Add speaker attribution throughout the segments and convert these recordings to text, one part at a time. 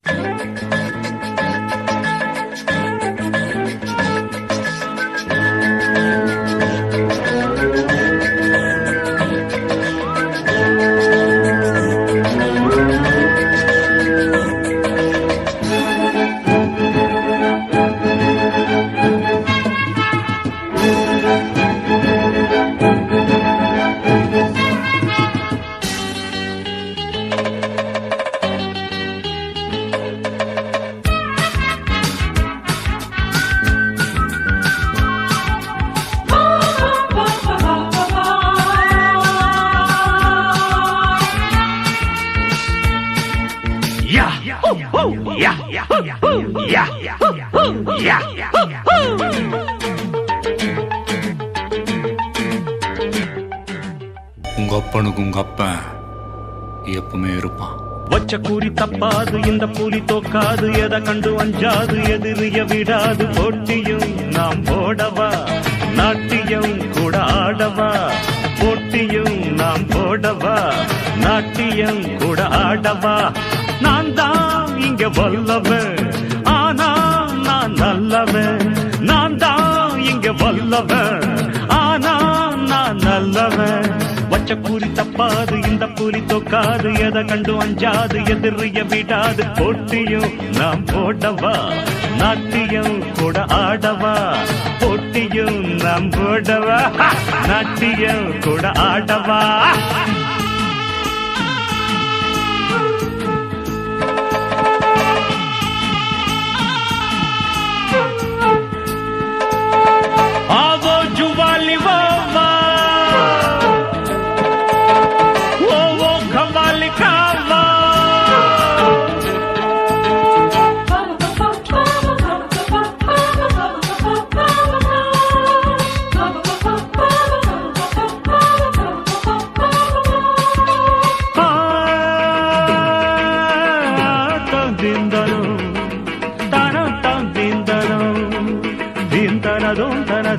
Speaker 1: உங்க அப்பனுக்கு உங்க அப்பன் எப்பவுமே இருப்பான்.
Speaker 2: வச்ச கூறி தப்பாது, இந்த புலி தோக்காது, எதை கண்டு அஞ்சாது, எதிரிய விடாது. போட்டியும் நாம் போடவா, நாட்டியம் கூட ஆடவா. போட்டியும் நாம் போடவா, நாட்டியம் கூட ஆடவா. நான் தான் இங்க வல்லவன், ஆனா நான் நல்லவன். நான் தான் இங்க வல்லவன், ஆனா நான் நல்லவன். வச்ச கூறி தப்பாது, இந்த புலி தோக்காது, எதை கண்டு அஞ்சாது, எதிரிய விடாது. போட்டியும் நாம் போடவா, நாட்டியம் கூட ஆடவா. போட்டியும் நாம் போடவா, நாட்டியம் கூட ஆடவா. आवो जुवाली वावा, वो खवाली खावा.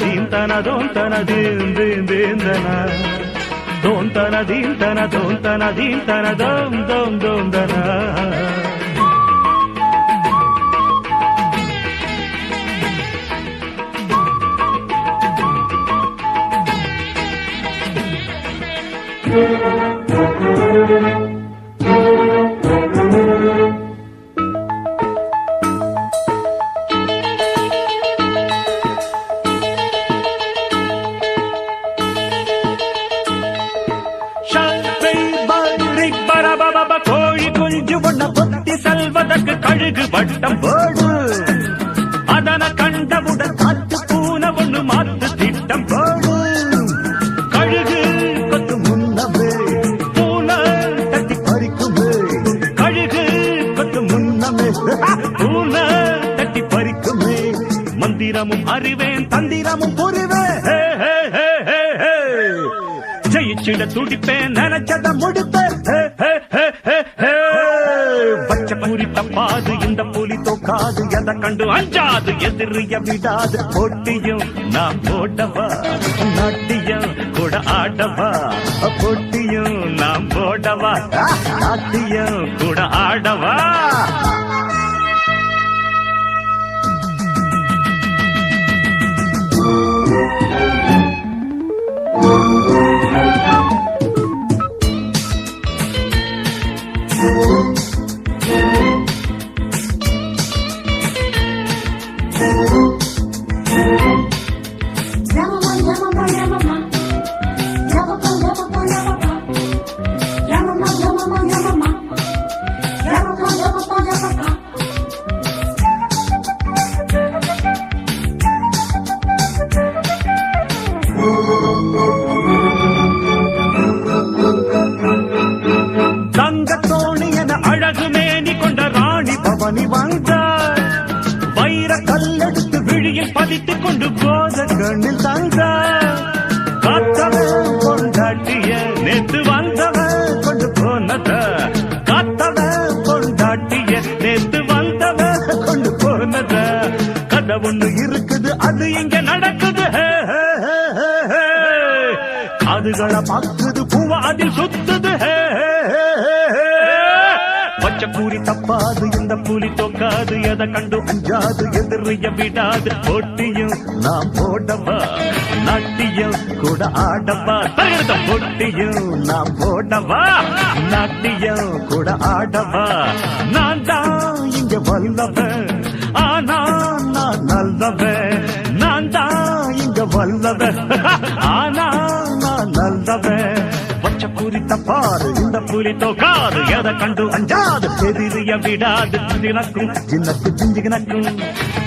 Speaker 2: Dintana dontana din din dindana, dontana dintana dontana dintana dom dom dom dana. கோழி குஞ்சு ஒண்ண பொத்தி செல்வதற்கு கழுகு வட்டம் போடு. அதன கண்டவுடன் காத்து பூனை ஒண்ணு மாத்து திட்டம் போடு. கழுகு கொத்து முன்னவே பூனை தட்டி பறிக்குமே. கழுகு கொத்து முன்னமே பூனை தட்டி பறிக்குமே. மந்திரமும் அறிவேன், தந்திரமும் புரிவேன். ஜெயிச்சிட துடிப்பேன், நினைச்சத முடிப்பேன். பச்ச கூறி தப்பாது, இந்த புலி தோக்காது, எதை கண்டு அஞ்சாது, எதிரிய விடாது. போட்டியும் நாம் போடவா, நாட்டியம் கூட ஆடவா. போட்டியும் நாம் போடவா, நாட்டியம் கூட ஆடவா. தங்கத்தோணி என அழகு மேனி கொண்ட ராணி பவனி வந்தாள். வைர கல்லெடுத்து விழியில் பதித்துக் கொண்டு போத கண்ணில் தந்தாள். காத்தவன் கொண்டாட்டிய நேத்து வந்தவன் கொண்டு போனத. காத்தவன் கொண்டாட்டிய நேத்து வந்தவன் கொண்டு போனத. கதை ஒண்ணு இருக்குது, அது இங்க நடக்குது. காதுகளை பாக்குது, பூவா அதில் சுத்துது. பச்சை பூரி தப்பாது இந்த புலி தொக்காது எதை கண்டு அஞ்சாது எதிரிய விடாது போட்டியும் நாம் போடவா நாட்டியம் கூட ஆடவா தருகிறத போட்டியும் நாம் போடவா நாட்டியம் கூட ஆடவா நான் தான் இங்க வல்லவன் ஆனா நான் நல்லவன் நான் தான் இங்க வல்லவன் ஆனா நான் நல்லவன் பச்சை பூரி தப்பாது இந்த புலி தோக்காது எதை கண்டு அஞ்சாது எதிரிய விடாது ஜினக்கும் ஜின்னக்கு ஜிஞ்சிகனக்கும்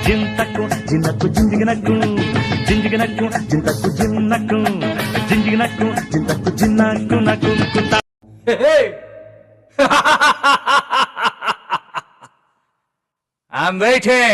Speaker 2: ஜிந்தக்கும் ஜின்னக்கு ஜிஞ்சிகனக்கும் ஜிஞ்சிகனக்கும் ஜிந்தக்கு ஜின்னக்கும் ஜிஞ்சிகனக்கும் ஜிந்தக்கு ஜின்னக்கு நக்கு குத்தா
Speaker 1: I'm waiting.